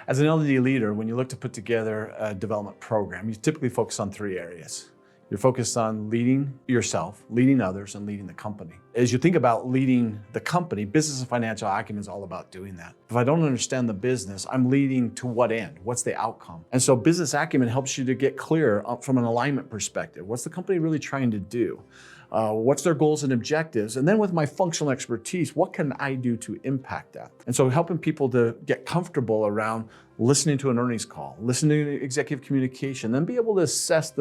As an L&D leader, when you look to put together a development program, you typically focus on three areas. You're focused on leading yourself, leading others, and leading the company. As you think about leading the company, business and financial acumen is all about doing that. If I don't understand the business, I'm leading to what end? What's the outcome? And so business acumen helps you to get clear from an alignment perspective. What's the company really trying to do? What's their goals and objectives? And then with my functional expertise, what can I do to impact that? And so helping people to get comfortable around listening to an earnings call, listening to executive communication, then be able to assess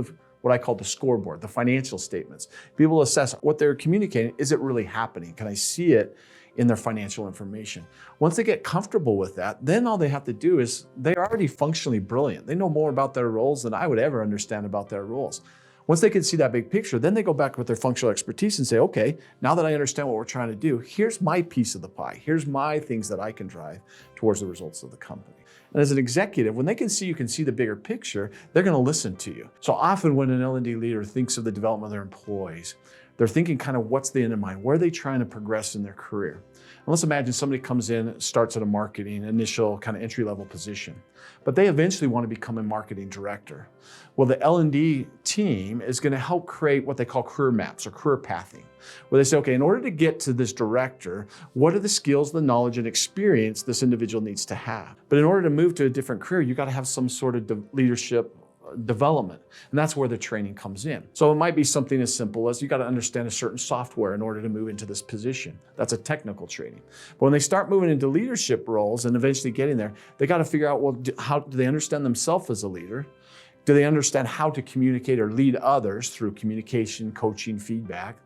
what I call the scoreboard, the financial statements. Be able to assess what they're communicating. Is it really happening? Can I see it in their financial information? Once they get comfortable with that, then all they have to do is they're already functionally brilliant. They know more about their roles than I would ever understand about their roles. Once they can see that big picture, then they go back with their functional expertise and say, okay, now that I understand what we're trying to do, here's my piece of the pie. Here's my things that I can drive towards the results of the company. And as an executive, when they can see you can see the bigger picture, they're going to listen to you. So often when an L&D leader thinks of the development of their employees, they're thinking kind of what's the end in mind? Where are they trying to progress in their career? And let's imagine somebody comes in, starts at a marketing, initial kind of entry-level position, but they eventually want to become a marketing director. Well, the L&D team is going to help create what they call career maps or career pathing, where they say, okay, in order to get to this director, what are the skills, the knowledge, and experience this individual needs to have? But in order to move to a different career, you got to have some sort of leadership development. And that's where the training comes in. So it might be something as simple as you got to understand a certain software in order to move into this position. That's a technical training. But when they start moving into leadership roles and eventually getting there, they got to figure out, well, how do they understand themselves as a leader? Do they understand how to communicate or lead others through communication, coaching, feedback?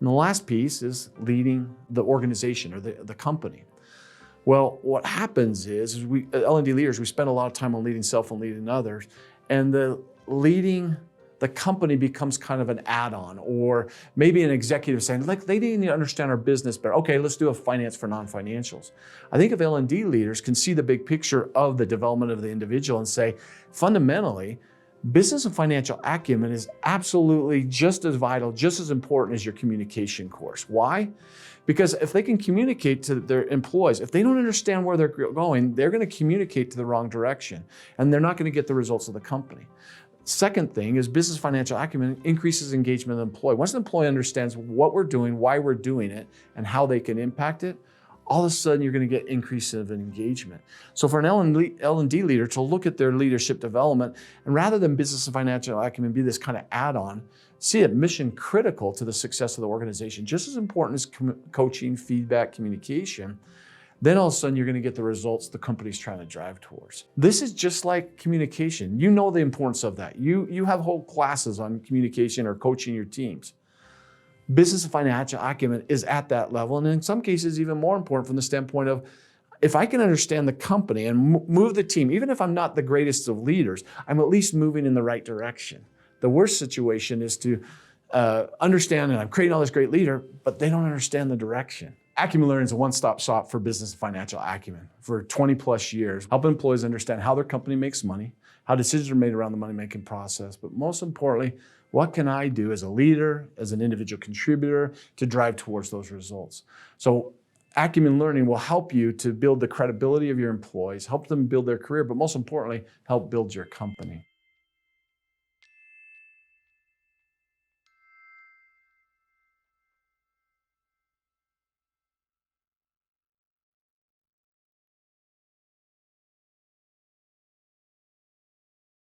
And the last piece is leading the organization or the company. Well, what happens is we, L&D leaders, we spend a lot of time on leading self and leading others. And the leading the company becomes kind of an add-on, or maybe an executive saying, like, they need to understand our business better. Okay, let's do a finance for non-financials. I think if L&D leaders can see the big picture of the development of the individual and say, fundamentally, business and financial acumen is absolutely just as vital, just as important as your communication course. Why? Because if they can communicate to their employees, if they don't understand where they're going, they're going to communicate to the wrong direction, and they're not going to get the results of the company. Second thing is business financial acumen increases engagement of the employee. Once the employee understands what we're doing, why we're doing it, and how they can impact it, all of a sudden you're going to get increase of engagement. So for an L&D leader to look at their leadership development, and rather than business and financial acumen be this kind of add-on, see it mission critical to the success of the organization, just as important as coaching, feedback, communication, then all of a sudden you're going to get the results the company's trying to drive towards. This is just like communication. You know the importance of that. You have whole classes on communication or coaching your teams. Business and financial acumen is at that level, and in some cases even more important from the standpoint of, if I can understand the company and move the team, even if I'm not the greatest of leaders, I'm at least moving in the right direction. The worst situation is to understand, and I'm creating all this great leader, but they don't understand the direction. Acumen Learning is a one-stop shop for business and financial acumen. For 20 plus years, helping employees understand how their company makes money, how decisions are made around the money-making process, but most importantly, what can I do as a leader, as an individual contributor to drive towards those results? So Acumen Learning will help you to build the credibility of your employees, help them build their career, but most importantly, help build your company.